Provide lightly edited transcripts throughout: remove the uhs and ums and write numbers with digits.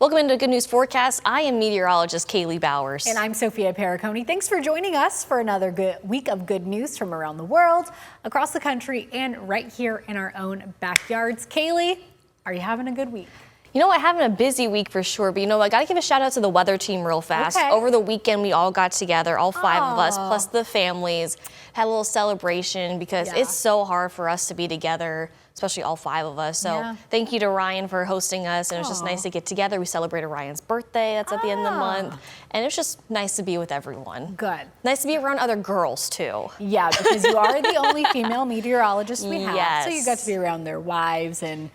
Welcome into Good News Forecast. I am meteorologist Kaylee Bowers. And I'm Sophia and Thanks for joining us for another week of good news from around the world, across the country, and right here in our own backyards. Kaylee, are you having a good week? You know what, having a busy week for sure, but I gotta give a shout out to the weather team real fast. Okay. Over the weekend, we all got together, all five of us, plus the families, had a little celebration because it's so hard for us to be together, especially all five of us. So thank you to Ryan for hosting us, and it was just nice to get together. We celebrated Ryan's birthday, that's at the end of the month, and it was just nice to be with everyone. Good. Nice to be around other girls too. Yeah, because you are the only female meteorologist we have, Yes. so you got to be around their wives and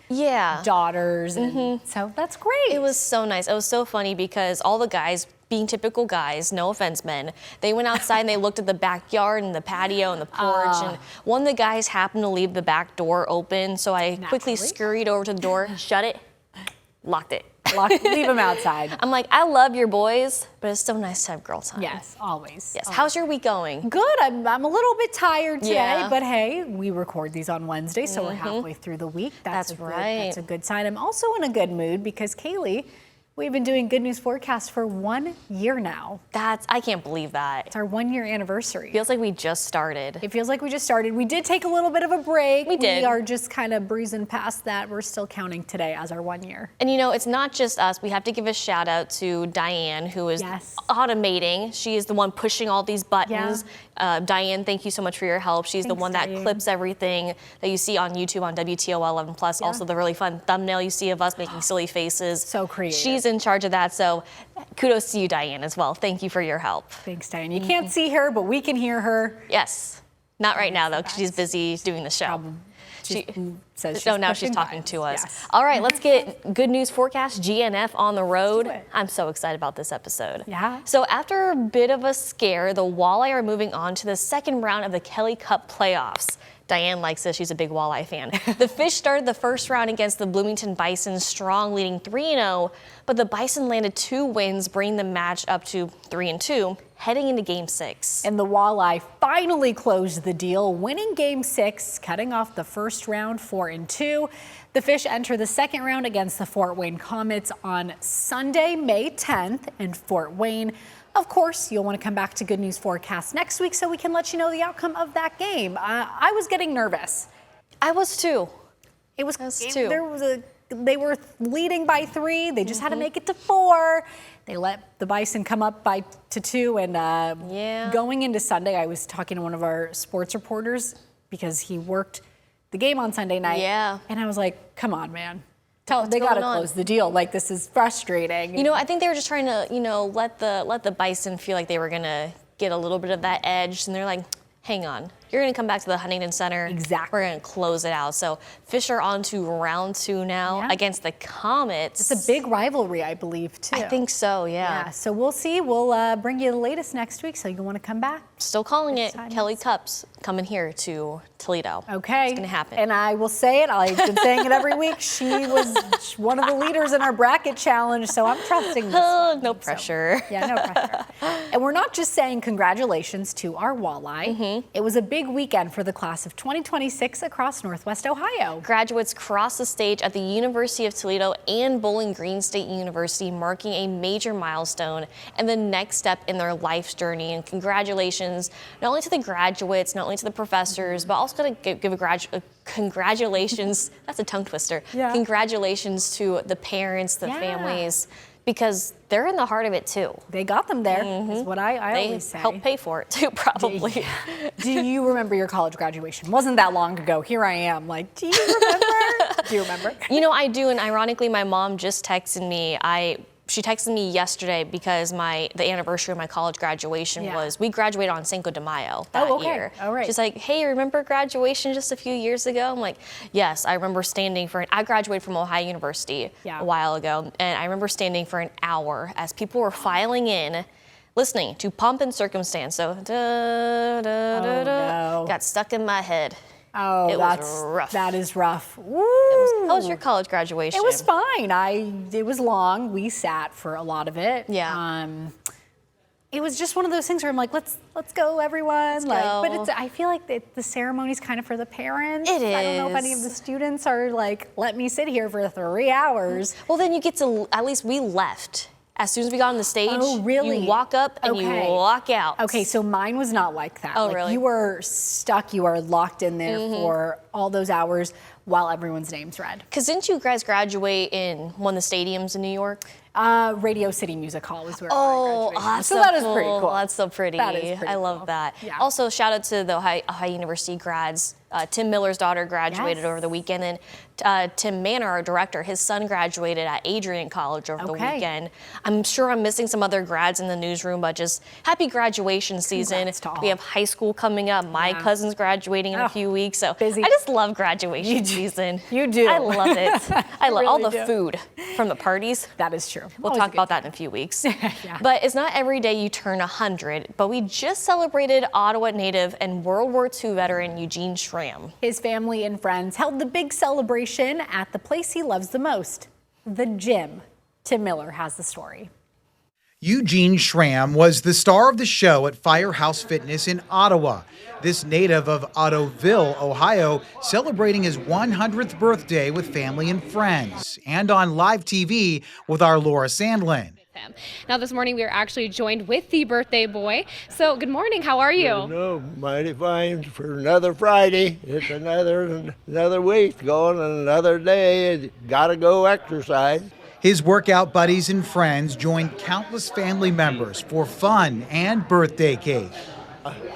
daughters, and so that's great. It was so nice. It was so funny because all the guys, being typical guys, no offense men, they went outside and they looked at the backyard and the patio and the porch, and one of the guys happened to leave the back door open, so I quickly scurried over to the door, shut it, locked it. Leave them outside. I'm like, I love your boys, but it's so nice to have girl time. Yes, always. Yes. How's your week going? Good. I'm a little bit tired today, Yeah. but hey, we record these on Wednesday, so we're halfway through the week. That's right. That's a good sign. I'm also in a good mood because Kaylee, we've been doing Good News Forecast for 1 year now. I can't believe that. It's our 1 year anniversary. Feels like we just started. It feels like we just started. We did take a little bit of a break. We did. We are just kind of breezing past that. We're still counting today as our 1 year. And it's not just us. We have to give a shout out to Diane, who is automating. She is the one pushing all these buttons. Diane, thank you so much for your help. She's the one that clips everything that you see on YouTube on WTOL 11 Plus. Also the really fun thumbnail you see of us making silly faces. So creative. She's in charge of that. So kudos to you, Diane, as well. Thank you for your help. Thanks, Diane. You can't see her, but we can hear her. Yes. Not right now, though, because she's busy doing the show. Now she's talking to us. Yes. All right, let's get Good News Forecast GNF on the road. I'm so excited about this episode. Yeah. So after a bit of a scare, the Walleye are moving on to the second round of the Kelly Cup playoffs. Diane likes this. She's a big walleye fan. The Fish started the first round against the Bloomington Bison strong, leading 3-0, but the Bison landed 2 wins, bringing the match up to 3-2, heading into Game 6. And the Walleye finally closed the deal, winning Game 6, cutting off the first round 4-2. The Fish enter the second round against the Fort Wayne Comets on Sunday, May 10th in Fort Wayne. Of course, you'll want to come back to Good News Forecast next week so we can let you know the outcome of that game. I was getting nervous. I was too. They were leading by 3. They just had to make it to 4. They let the Bison come up to 2. And going into Sunday, I was talking to one of our sports reporters because he worked the game on Sunday night. Yeah. And I was like, come on, man. They got to close the deal. Like, this is frustrating. I think they were just trying to, let the Bison feel like they were going to get a little bit of that edge. And they're like, hang on. You're going to come back to the Huntington Center. Exactly. We're going to close it out. So Fish are on to round 2 now against the Comets. It's a big rivalry, I believe, too. I think so, yeah. So we'll see. We'll bring you the latest next week. So you want to come back? Still calling it. Kelly Cups coming here to Toledo. Okay. It's going to happen. And I will say it. I've been saying it every week. She was one of the leaders in our bracket challenge. So I'm trusting this one. No pressure. So, no pressure. And we're not just saying congratulations to our Walleye. It was a big weekend for the class of 2026 across Northwest Ohio. Graduates crossed the stage at the University of Toledo and Bowling Green State University, marking a major milestone and the next step in their life's journey. And congratulations not only to the graduates, not only to the professors, but also going to give a congratulations. That's a tongue twister. Yeah. Congratulations to the parents, the families, because they're in the heart of it too. They got them there, is what I always say. They helped pay for it too, probably. Do you remember your college graduation? Wasn't that long ago. Here I am, like, do you remember? Do you remember? I do, and ironically, my mom just texted me. She texted me yesterday because the anniversary of my college graduation was, we graduated on Cinco de Mayo that year. Oh, right. She's like, hey, remember graduation just a few years ago? I'm like, yes, I remember I graduated from Ohio University a while ago, and I remember standing for an hour as people were filing in, listening to Pomp and Circumstance. So, got stuck in my head. Oh, it was rough. That is rough. How was your college graduation? It was fine. It was long. We sat for a lot of it. Yeah. it was just one of those things where I'm like, let's go, everyone. go. But I feel like the ceremony's kind of for the parents. It I don't know if any of the students are like, let me sit here for 3 hours. Well, then you get to, at least we left. As soon as we got on the stage, Oh, really? you walk up and you walk out. Okay, so mine was not like that. Oh, like, really? You were stuck, you are locked in there for all those hours while everyone's name's read. Because didn't you guys graduate in one of the stadiums in New York? Radio City Music Hall was where Oh, I graduated. that's So that is pretty cool. cool. That's so pretty. That is pretty I love cool. that. Yeah. Also, shout out to the Ohio University grads. Tim Miller's daughter graduated over the weekend, and Tim Manor, our director, his son graduated at Adrian College over the weekend. I'm sure I'm missing some other grads in the newsroom, but just happy graduation season. Congrats to all. We have high school coming up. My cousin's graduating in a few weeks, so busy. I just love graduation season. You do. I love it. I love all really the do. food from the parties. That is true. We'll Always talk a good about that in a few weeks. Yeah. But it's not every day you turn 100, but we just celebrated Ottawa native and World War II veteran Eugene Schramm. His family and friends held the big celebration at the place he loves the most, the gym. Tim Miller has the story. Eugene Schramm was the star of the show at Firehouse Fitness in Ottawa. This native of Ottoville, Ohio, celebrating his 100th birthday with family and friends, and on live TV with our Laura Sandlin. Now this morning we are actually joined with the birthday boy. So good morning, how are you? No, mighty fine for another Friday. It's another week going and another day. Gotta go exercise. His workout buddies and friends joined countless family members for fun and birthday cake.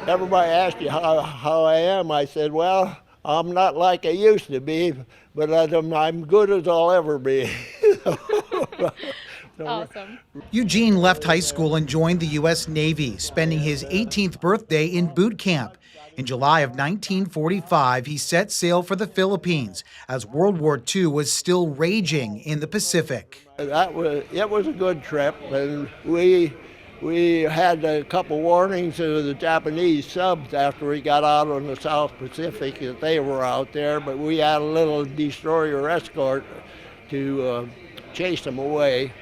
Everybody asked you how I am. I said, well, I'm not like I used to be, but I'm good as I'll ever be. Awesome. Eugene left high school and joined the U.S. Navy, spending his 18th birthday in boot camp. In July of 1945, he set sail for the Philippines as World War II was still raging in the Pacific. It was a good trip, and we had a couple warnings of the Japanese subs after we got out on the South Pacific that they were out there, but we had a little destroyer escort to chase them away.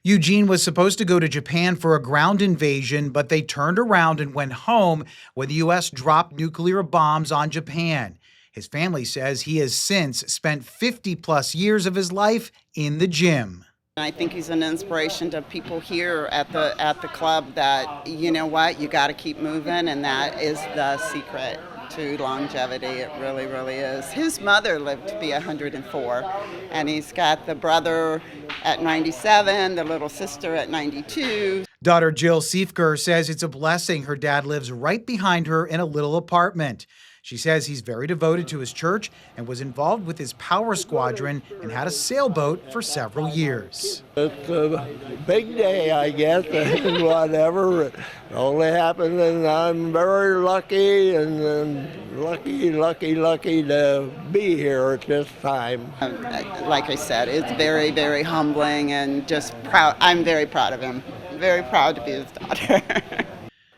Eugene was supposed to go to Japan for a ground invasion, but they turned around and went home when the U.S. dropped nuclear bombs on Japan. His family says he has since spent 50-plus years of his life in the gym. I think he's an inspiration to people here at the club that, you know what, you got to keep moving, and that is the secret to longevity. It really, really is. His mother lived to be 104, and he's got the brother at 97, the little sister at 92. Daughter Jill Siefker says it's a blessing her dad lives right behind her in a little apartment. She says he's very devoted to his church and was involved with his power squadron and had a sailboat for several years. It's a big day, I guess, and whatever. It only happened, and I'm very lucky and lucky to be here at this time. Like I said, it's very, very humbling and just proud. I'm very proud of him. Very proud to be his daughter.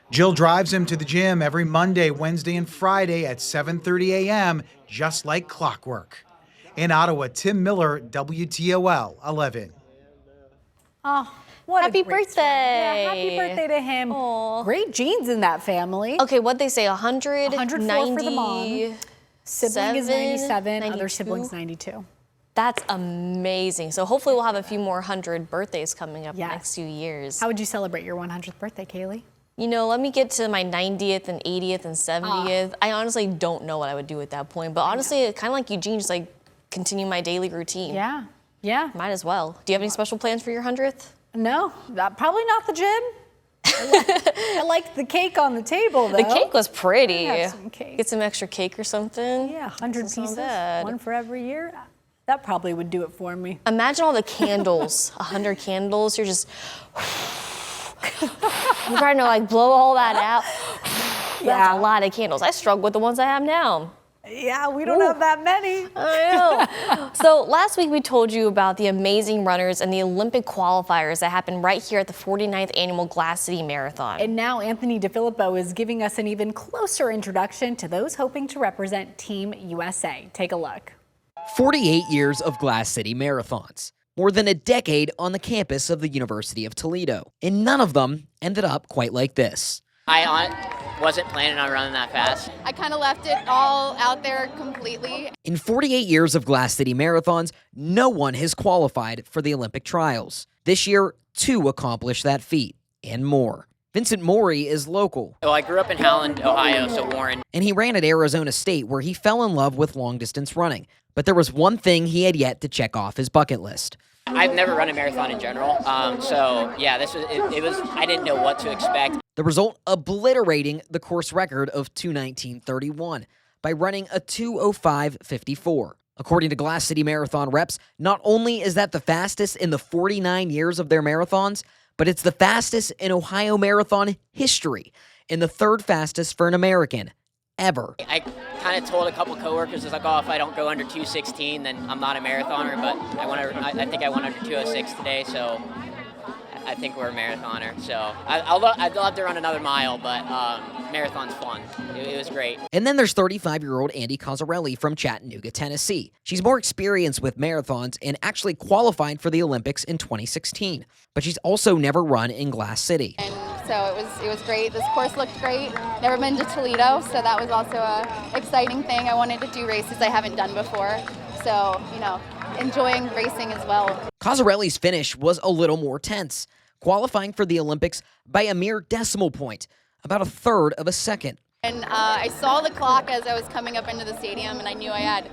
Jill drives him to the gym every Monday, Wednesday, and Friday at 7:30 a.m., just like clockwork. In Ottawa, Tim Miller, WTOL 11. Oh, what Happy a great birthday. story. Yeah, happy birthday to him. Aw. Great genes in that family. Okay, what'd they say? 100? 104 for the mom. Sibling is 97, other 92? siblings 92. That's amazing. So hopefully we'll have a few more 100 birthdays coming up in the Yes. next few years. How would you celebrate your 100th birthday, Kaylee? You know, let me get to my 90th and 80th and 70th. I honestly don't know what I would do at that point. But honestly, kind of like Eugene, just like continue my daily routine. Yeah. Might as well. Do you have any special plans for your 100th? No, probably not the gym. I like the cake on the table, though. The cake was pretty. Have some cake. Get some extra cake or something. Yeah, 100 Doesn't sound pieces, bad. one for every year. That probably would do it for me. Imagine all the candles, 100 candles. You're just, you're trying to like blow all that out. That's a lot of candles. I struggle with the ones I have now. Yeah, we don't have that many. I know. So last week we told you about the amazing runners and the Olympic qualifiers that happened right here at the 49th annual Glass City Marathon. And now Anthony DeFilippo is giving us an even closer introduction to those hoping to represent Team USA. Take a look. 48 years of Glass City Marathons. more than a decade on the campus of the University of Toledo, and none of them ended up quite like this. I wasn't planning on running that fast. I kind of left it all out there completely. In 48 years of Glass City marathons, no one has qualified for the Olympic trials. This year, 2 accomplished that feat, and more. Vincent Morey is local. Well, I grew up in Howland, Ohio, so Warren. And he ran at Arizona State, where he fell in love with long-distance running. But there was one thing he had yet to check off his bucket list. I've never run a marathon in general, so yeah, this was it was. I didn't know what to expect. The result obliterating the course record of 2:19:31 by running a 2:05:54. According to Glass City Marathon reps, not only is that the fastest in the 49 years of their marathons, but it's the fastest in Ohio marathon history and the 3rd fastest for an American ever. I kind of told a couple coworkers, it's like, oh, if I don't go under 2:16, then I'm not a marathoner. But I think I went under 2:06 today, so I think we're a marathoner. So I'd love to run another mile, but marathon's fun. It was great. And then there's 35-year-old Andy Cozzarelli from Chattanooga, Tennessee. She's more experienced with marathons and actually qualified for the Olympics in 2016. But she's also never run in Glass City. And so it was great. This course looked great. Never been to Toledo, so that was also a exciting thing. I wanted to do races I haven't done before. So, enjoying racing as well. Cozzarelli's finish was a little more tense, qualifying for the Olympics by a mere decimal point, about 1/3 of a second. And I saw the clock as I was coming up into the stadium, and I knew I had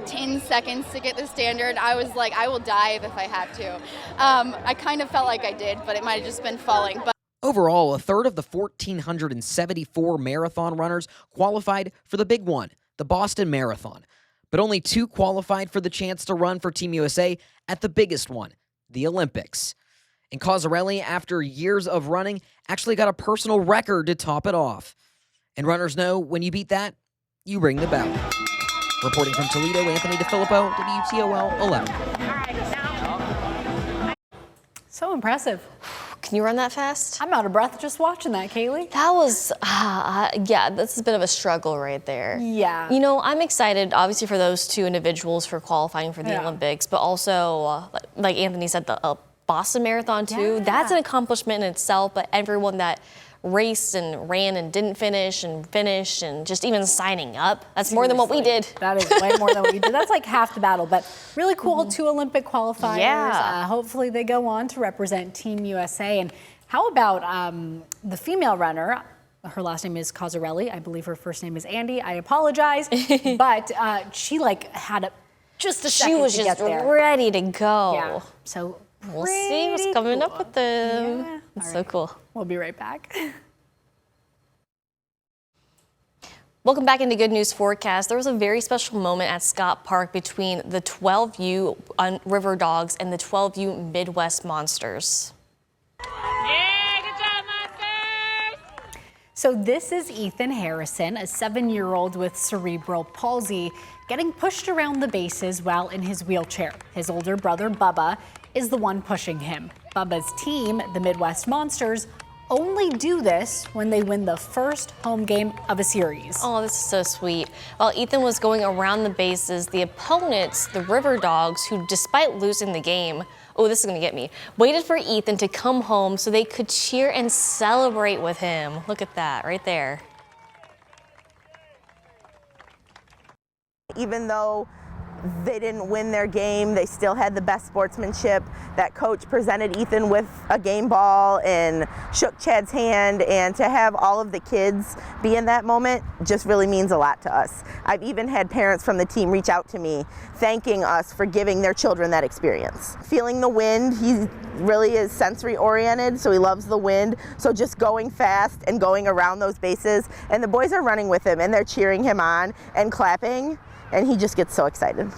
10 seconds to get the standard. I was like, I will dive if I had to. I kind of felt like I did, but it might have just been falling. But overall, 1/3 of the 1,474 marathon runners qualified for the big one, the Boston Marathon. But only 2 qualified for the chance to run for Team USA at the biggest one, the Olympics. And Cozzarelli, after years of running, actually got a personal record to top it off. And runners know when you beat that, you ring the bell. Reporting from Toledo, Anthony DeFilippo, WTOL 11. So impressive. Can you run that fast? I'm out of breath just watching that, Kaylee. That was, yeah, that's a bit of a struggle right there. Yeah. I'm excited, obviously, for those 2 individuals for qualifying for the Olympics, but also, like Anthony said, the Boston Marathon, too. Yeah. That's an accomplishment in itself, but everyone that raced and ran and didn't finish and just even signing up, that's more than what we did. That is way more than what we did. That's like half the battle, but really cool 2 Olympic qualifiers. Yeah. Hopefully they go on to represent Team USA. And how about the female runner? Her last name is Cozzarelli. I believe her first name is Andy. I apologize. But she had just a second She was to just get there. ready to go. Yeah. So we'll see what's coming up with them. Yeah. It's so cool. We'll be right back. Welcome back into Good News Forecast. There was a very special moment at Scott Park between the 12U River Dogs and the 12U Midwest Monsters. Yeah, good job, Monsters! So this is Ethan Harrison, a 7-year-old with cerebral palsy, getting pushed around the bases while in his wheelchair. His older brother, Bubba, is the one pushing him. Bubba's team, the Midwest Monsters, only do this when they win the first home game of a series. Oh, this is so sweet. While Ethan was going around the bases, the opponents, the River Dogs, who despite losing the game, oh, this is gonna get me, waited for Ethan to come home so they could cheer and celebrate with him. Look at that right there. Even though they didn't win their game, they still had the best sportsmanship. That coach presented Ethan with a game ball and shook Chad's hand, and to have all of the kids be in that moment just really means a lot to us. I've even had parents from the team reach out to me thanking us for giving their children that experience. Feeling the wind, he really is sensory oriented, so he loves the wind. So just going fast and going around those bases, and the boys are running with him and they're cheering him on and clapping, and he just gets so excited.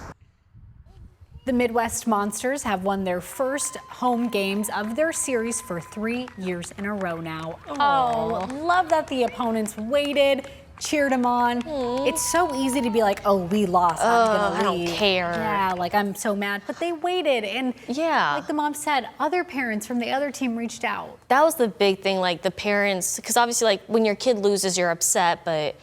The Midwest Monsters have won their first home games of their series for 3 years in a row now. Oh, love that the opponents waited, cheered them on. It's so easy to be like, oh, we lost, I'm gonna leave. I don't care. Yeah, like I'm so mad, but they waited. And yeah, like the mom said, other parents from the other team reached out. That was the big thing, like the parents, because obviously like when your kid loses, you're upset, but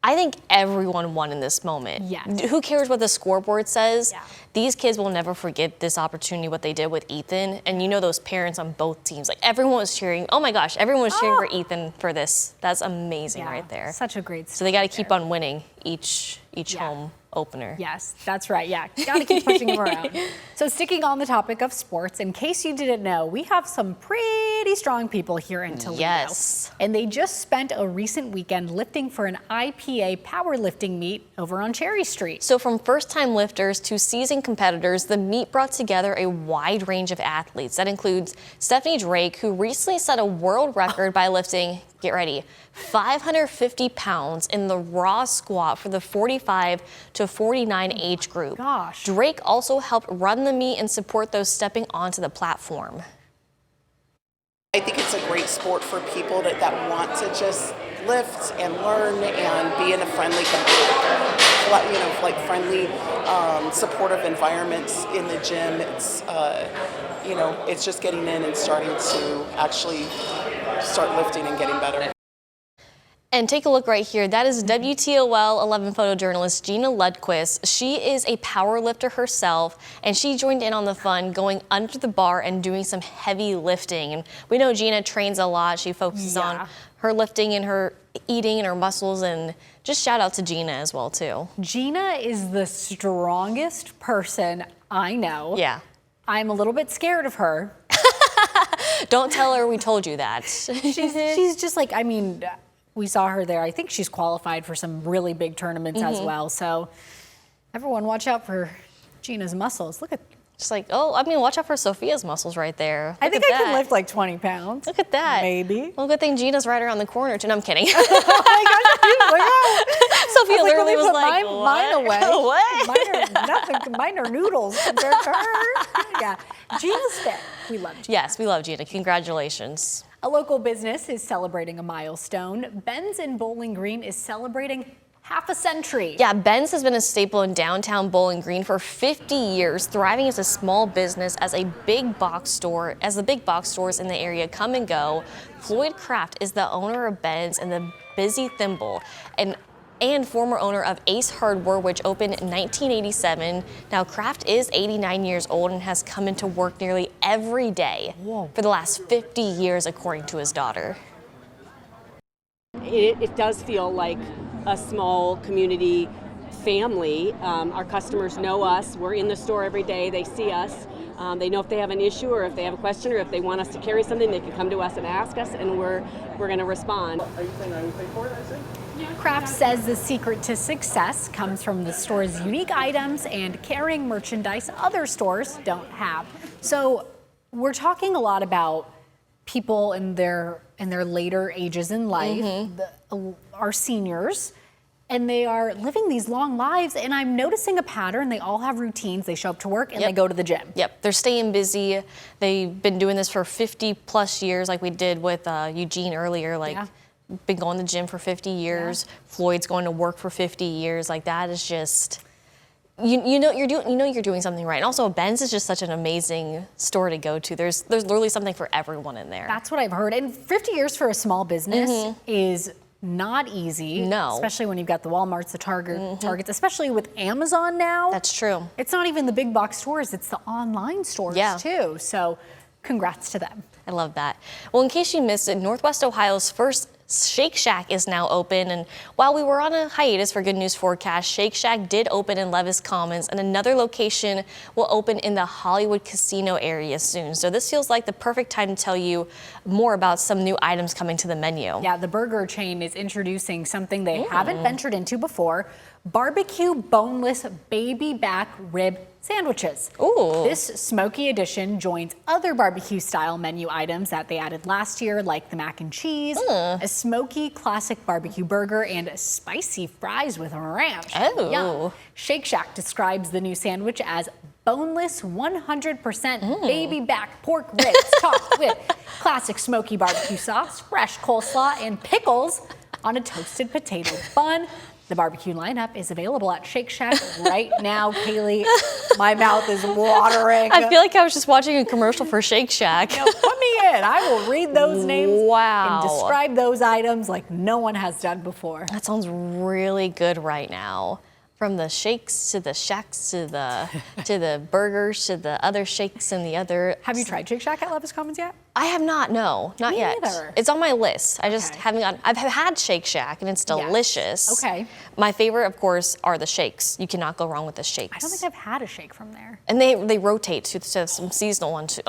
I think everyone won in this moment. Yes. Who cares what the scoreboard says? Yeah. These kids will never forget this opportunity, what they did with Ethan. And you know those parents on both teams, like everyone was cheering. Oh my gosh, everyone was cheering for Ethan for this. That's amazing right there. Such a great story. So they got to keep on winning each home opener. Yes, that's right. Yeah, got to keep pushing them around. So sticking on the topic of sports, in case you didn't know, we have some pretty strong people here in Toledo. Yes. And they just spent a recent weekend lifting for an IPA powerlifting meet over on Cherry Street. So from first-time lifters to seasoned competitors, the meet brought together a wide range of athletes. That includes Stephanie Drake, who recently set a world record by lifting, get ready, 550 pounds in the raw squat for the 45 to 49 age group. Gosh. Drake also helped run the meet and support those stepping onto the platform. I think it's a great sport for people that want to just lift and learn and be in a friendly, friendly, supportive environments in the gym. It's, it's just getting in and starting to actually start lifting and getting better. And take a look right here. That is WTOL 11 photojournalist Gina Lundquist. She is a power lifter herself, and she joined in on the fun, going under the bar and doing some heavy lifting. And we know Gina trains a lot. She focuses on her lifting and her eating and her muscles, and just shout out to Gina as well, too. Gina is the strongest person I know. Yeah. I'm a little bit scared of her. Don't tell her we told you that. She's just like, I mean, we saw her there. I think she's qualified for some really big tournaments as well. So everyone watch out for Gina's muscles. Look at Just like, oh, I mean, watch out for Sophia's muscles right there. I think I can lift like 20 pounds. Look at that. Maybe. Well, good thing Gina's right around the corner, too. No, I'm kidding. Oh my gosh, Sophia literally was put like, mine away. What? Mine are nothing. Mine are noodles compared to her. Yeah, Gina's fit. We love Gina. Yes, we love Gina. Congratulations. A local business is celebrating a milestone. Ben's in Bowling Green is celebrating half a century. Yeah, Ben's has been a staple in downtown Bowling Green for 50 years, thriving as a small business as the big box stores in the area come and go. Floyd Kraft is the owner of Ben's and the Busy Thimble, and former owner of Ace Hardware, which opened in 1987. Now, Kraft is 89 years old and has come into work nearly every day for the last 50 years, according to his daughter. It does feel like a small community family. Our customers know us. We're in the store every day. They see us. They know if they have an issue or if they have a question or if they want us to carry something, they can come to us and ask us, and we're going to respond. Are you saying anything for it, I see? Kraft says the secret to success comes from the store's unique items and carrying merchandise other stores don't have. So we're talking a lot about people in their later ages in life, our seniors, and they are living these long lives, and I'm noticing a pattern. They all have routines. They show up to work and they go to the gym. Yep, they're staying busy. They've been doing this for 50 plus years, like we did with Eugene earlier, been going to the gym for 50 years. Floyd's going to work for 50 years. Like, that is just, you know you're doing something right. And also, Ben's is just such an amazing store to go to. There's literally something for everyone in there. That's what I've heard. And 50 years for a small business is not easy. No. Especially when you've got the Walmarts, the Targets, especially with Amazon now. That's true. It's not even the big box stores, it's the online stores too. So congrats to them. I love that. Well, in case you missed it, Northwest Ohio's first Shake Shack is now open, and while we were on a hiatus for Good News Forecast, Shake Shack did open in Levis Commons, and another location will open in the Hollywood Casino area soon. So this feels like the perfect time to tell you more about some new items coming to the menu. Yeah, the burger chain is introducing something they haven't ventured into before: barbecue boneless baby back rib sandwiches. Ooh. This smoky edition joins other barbecue-style menu items that they added last year, like the mac and cheese, a smoky classic barbecue burger, and spicy fries with ranch. Oh. Yum. Shake Shack describes the new sandwich as boneless 100% baby back pork ribs topped with classic smoky barbecue sauce, fresh coleslaw, and pickles on a toasted potato bun. The barbecue lineup is available at Shake Shack right now. Kaylee, my mouth is watering. I feel like I was just watching a commercial for Shake Shack. Put me in. I will read those names Wow. and describe those items like no one has done before. That sounds really good right now. From the shakes to the shacks to the burgers to the other shakes and the other. Have you tried Shake Shack at Levis Commons yet? I have not. No, not Me yet. neither. It's on my list. I just haven't gotten. I've had Shake Shack and it's delicious. Okay. My favorite, of course, are the shakes. You cannot go wrong with the shakes. I don't think I've had a shake from there. And they rotate to some seasonal ones.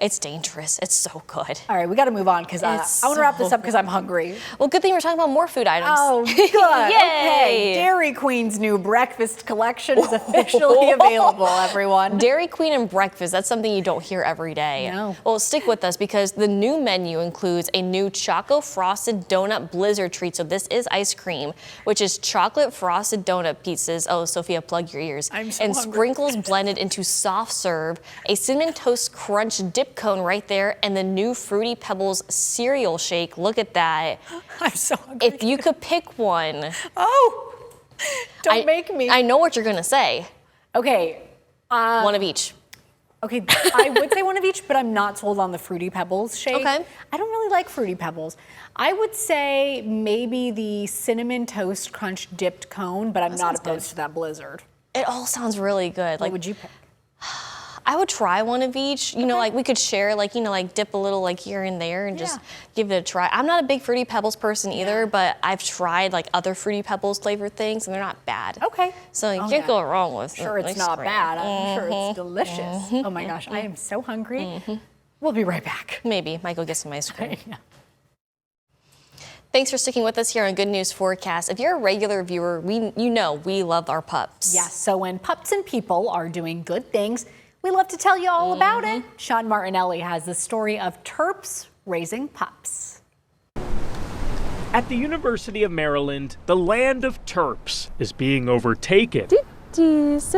It's dangerous. It's so good. All right, we got to move on because I want to wrap this up because I'm hungry. Well, good thing we're talking about more food items. Oh, good. Yay! Okay, Dairy Queen's new breakfast collection is officially available, everyone. Dairy Queen and breakfast, that's something you don't hear every day. No. Well, stick with us because the new menu includes a new Choco Frosted Donut Blizzard treat. So this is ice cream, which is chocolate frosted donut pieces. Oh, Sophia, plug your ears. I'm so and hungry. Sprinkles blended into soft serve, a Cinnamon Toast Crunch dip cone right there, and the new Fruity Pebbles cereal shake. Look at that. I'm so hungry. If you could pick one. Oh, don't make me. I know what you're going to say. Okay. One of each. Okay, I would say one of each, but I'm not sold on the Fruity Pebbles shake. Okay. I don't really like Fruity Pebbles. I would say maybe the Cinnamon Toast Crunch dipped cone, but I'm not opposed to that Blizzard. It all sounds really good. What would you pick? I would try one of each. You know, like we could share, like, you know, like dip a little like here and there and just give it a try. I'm not a big Fruity Pebbles person either, but I've tried like other Fruity Pebbles flavored things and they're not bad. Okay. So you can't go wrong with Sure, it's ice not cream. bad. I'm sure it's delicious. Oh my gosh, I am so hungry. We'll be right back. Maybe. Might go get some ice cream. Thanks for sticking with us here on Good News Forecast. If you're a regular viewer, you know we love our pups. Yes, so when pups and people are doing good things, we love to tell you all about it. Sean Martinelli has the story of Terps raising pups. At the University of Maryland, the land of Terps is being overtaken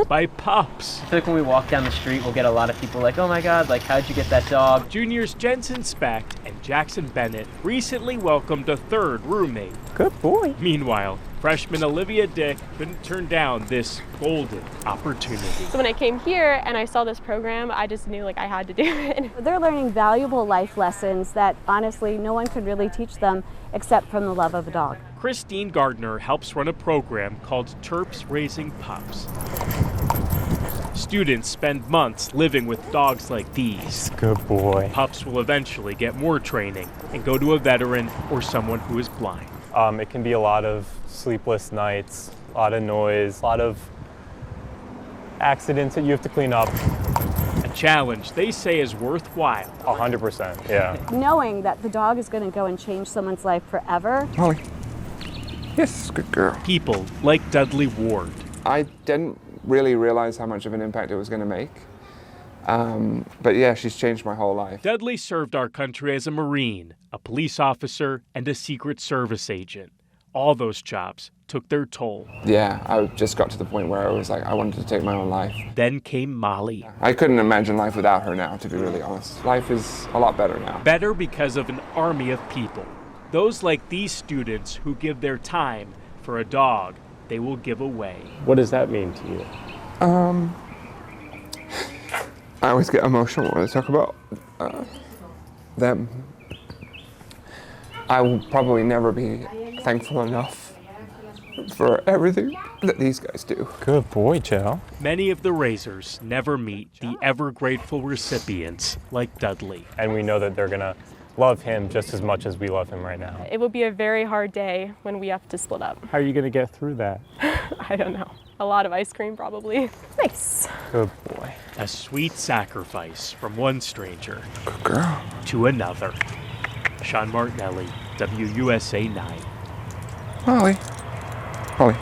by pups. I feel like when we walk down the street, we'll get a lot of people like, oh my God, like, how'd you get that dog? Juniors Jensen Speck and Jackson Bennett recently welcomed a third roommate. Good boy. Meanwhile, freshman Olivia Dick couldn't turn down this golden opportunity. So when I came here and I saw this program, I just knew like I had to do it. They're learning valuable life lessons that honestly no one could really teach them except from the love of a dog. Christine Gardner helps run a program called Terps Raising Pups. Students spend months living with dogs like these. Good boy. Pups will eventually get more training and go to a veteran or someone who is blind. It can be a lot of sleepless nights, a lot of noise, a lot of accidents that you have to clean up. A challenge they say is worthwhile. 100%, yeah. Knowing that the dog is going to go and change someone's life forever. Molly. Yes, good girl. People like Dudley Ward. I didn't really realize how much of an impact it was going to make. But yeah, she's changed my whole life. Dudley served our country as a Marine, a police officer, and a Secret Service agent. All those jobs took their toll. Yeah, I just got to the point where I was like, I wanted to take my own life. Then came Molly. I couldn't imagine life without her now, to be really honest. Life is a lot better now. Better because of an army of people. Those like these students who give their time for a dog they will give away. What does that mean to you? I always get emotional when I talk about them. I will probably never be thankful enough for everything that these guys do. Good boy, Joe. Many of the raisers never meet the ever-grateful recipients like Dudley. And we know that they're gonna love him just as much as we love him right now. It will be a very hard day when we have to split up. How are you gonna get through that? I don't know. A lot of ice cream probably. Nice. Good boy. A sweet sacrifice from one stranger Good girl. to another. Sean Martinelli, WUSA 9. Molly. Molly.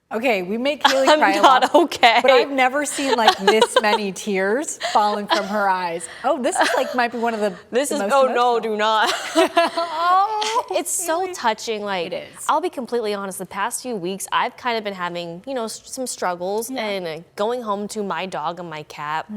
Okay, we make Kaylee cry I'm a lot, not okay. but I've never seen like this many tears falling from her eyes. Oh, this is like might be one of the This is, most oh emotional. no, do not. Oh, It's so touching. Like, It is. I'll be completely honest. The past few weeks, I've kind of been having, some struggles and going home to my dog and my cat.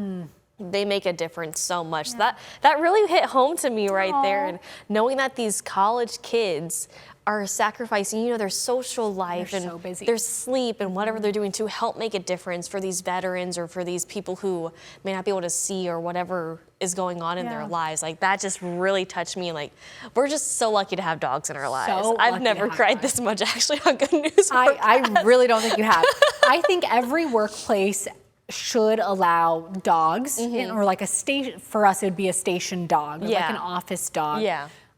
they make a difference so much. That really hit home to me right there. And knowing that these college kids are sacrificing, their social life and so busy. their sleep and whatever they're doing to help make a difference for these veterans or for these people who may not be able to see or whatever is going on in their lives. Like, that just really touched me. Like, we're just so lucky to have dogs in our lives. I've never cried this much actually on Good News. I really don't think you have. I think every workplace should allow dogs, or like a station, for us it would be a station dog, or like an office dog.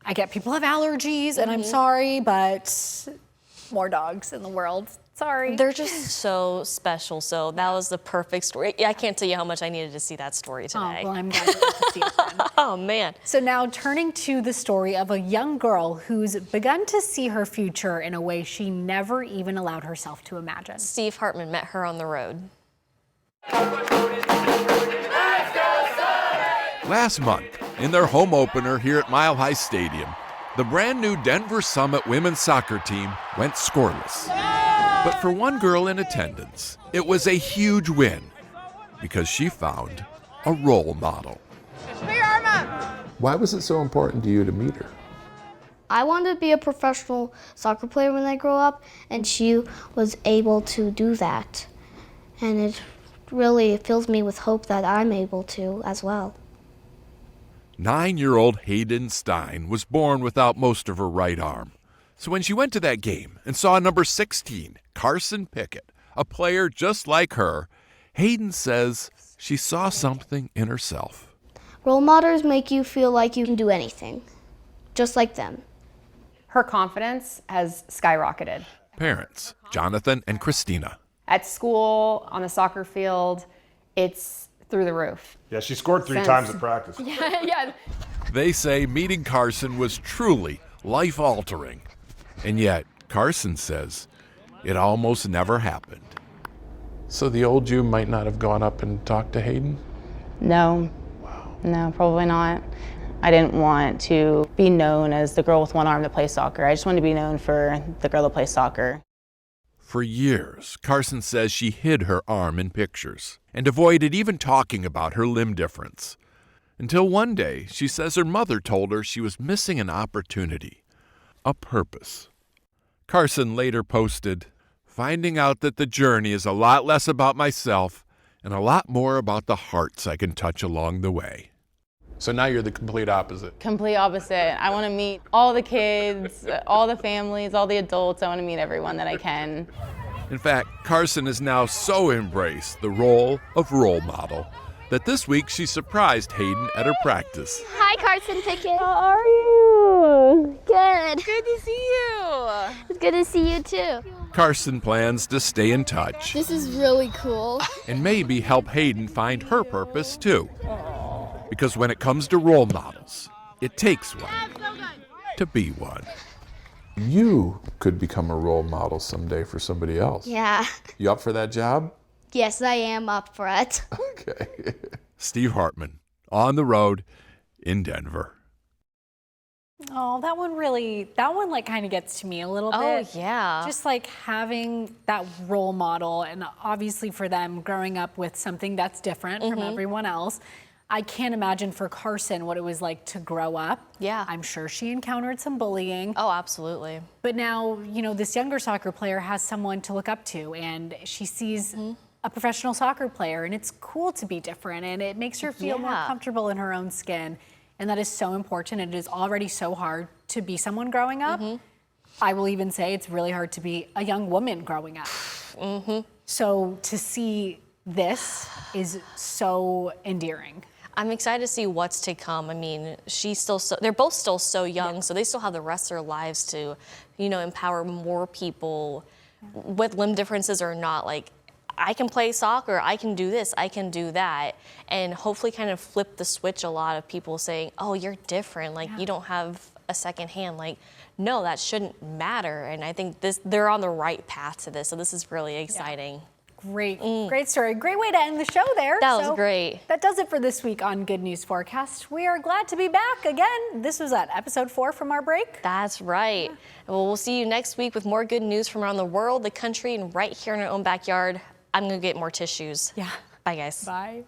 I get people have allergies, and I'm sorry, but more dogs in the world. Sorry. They're just so special. So that was the perfect story. I can't tell you how much I needed to see that story today. Oh, well, I'm glad you got to see it then. Oh, man. So now turning to the story of a young girl who's begun to see her future in a way she never even allowed herself to imagine. Steve Hartman met her on the road. Last month, in their home opener here at Mile High Stadium, the brand new Denver Summit women's soccer team went scoreless. But for one girl in attendance, it was a huge win because she found a role model. Why was it so important to you to meet her? I wanted to be a professional soccer player when I grow up, and she was able to do that. And it really fills me with hope that I'm able to as well. 9-year-old Hayden Stein was born without most of her right arm. So when she went to that game and saw number 16, Carson Pickett, a player just like her, Hayden says she saw something in herself. Role models make you feel like you can do anything, just like them. Her confidence has skyrocketed. Parents, Jonathan and Christina. At school, on the soccer field, it's through the roof. Yeah, she scored 3 times at practice. Yeah. They say meeting Carson was truly life-altering. And yet, Carson says it almost never happened. So the old you might not have gone up and talked to Hayden? No. No, probably not. I didn't want to be known as the girl with one arm that plays soccer. I just wanted to be known for the girl that plays soccer. For years, Carson says she hid her arm in pictures and avoided even talking about her limb difference. Until one day, she says her mother told her she was missing an opportunity, a purpose. Carson later posted, "Finding out that the journey is a lot less about myself and a lot more about the hearts I can touch along the way." So now you're the complete opposite. Complete opposite. I want to meet all the kids, all the families, all the adults. I want to meet everyone that I can. In fact, Carson has now so embraced the role of role model that this week she surprised Hayden at her practice. Hi, Carson Pickett. How are you? Good. Good to see you. It's good to see you too. Carson plans to stay in touch This is really cool. and maybe help Hayden find her purpose too. Because when it comes to role models, it takes one to be one. You could become a role model someday for somebody else. Yeah. You up for that job? Yes, I am up for it. Okay. Steve Hartman, on the road in Denver. Oh, that one like kind of gets to me a little bit. Oh, yeah. Just like having that role model, and obviously for them growing up with something that's different from everyone else. I can't imagine for Carson what it was like to grow up. Yeah. I'm sure she encountered some bullying. Oh, absolutely. But now, this younger soccer player has someone to look up to, and she sees a professional soccer player, and it's cool to be different, and it makes her feel more comfortable in her own skin. And that is so important. It is already so hard to be someone growing up. I will even say it's really hard to be a young woman growing up. So to see this is so endearing. I'm excited to see what's to come. I mean, they're both still so young, so they still have the rest of their lives to, empower more people with limb differences or not. Like, I can play soccer, I can do this, I can do that, and hopefully kind of flip the switch a lot of people saying, oh, you're different, like you don't have a second hand. Like, no, that shouldn't matter. And I think they're on the right path to this, so this is really exciting. Great story. Great way to end the show there. That was great. That does it for this week on Good News Forecast. We are glad to be back again. This was at episode 4 from our break. That's right. Well, we'll see you next week with more good news from around the world, the country, and right here in our own backyard. I'm going to get more tissues. Yeah. Bye, guys. Bye.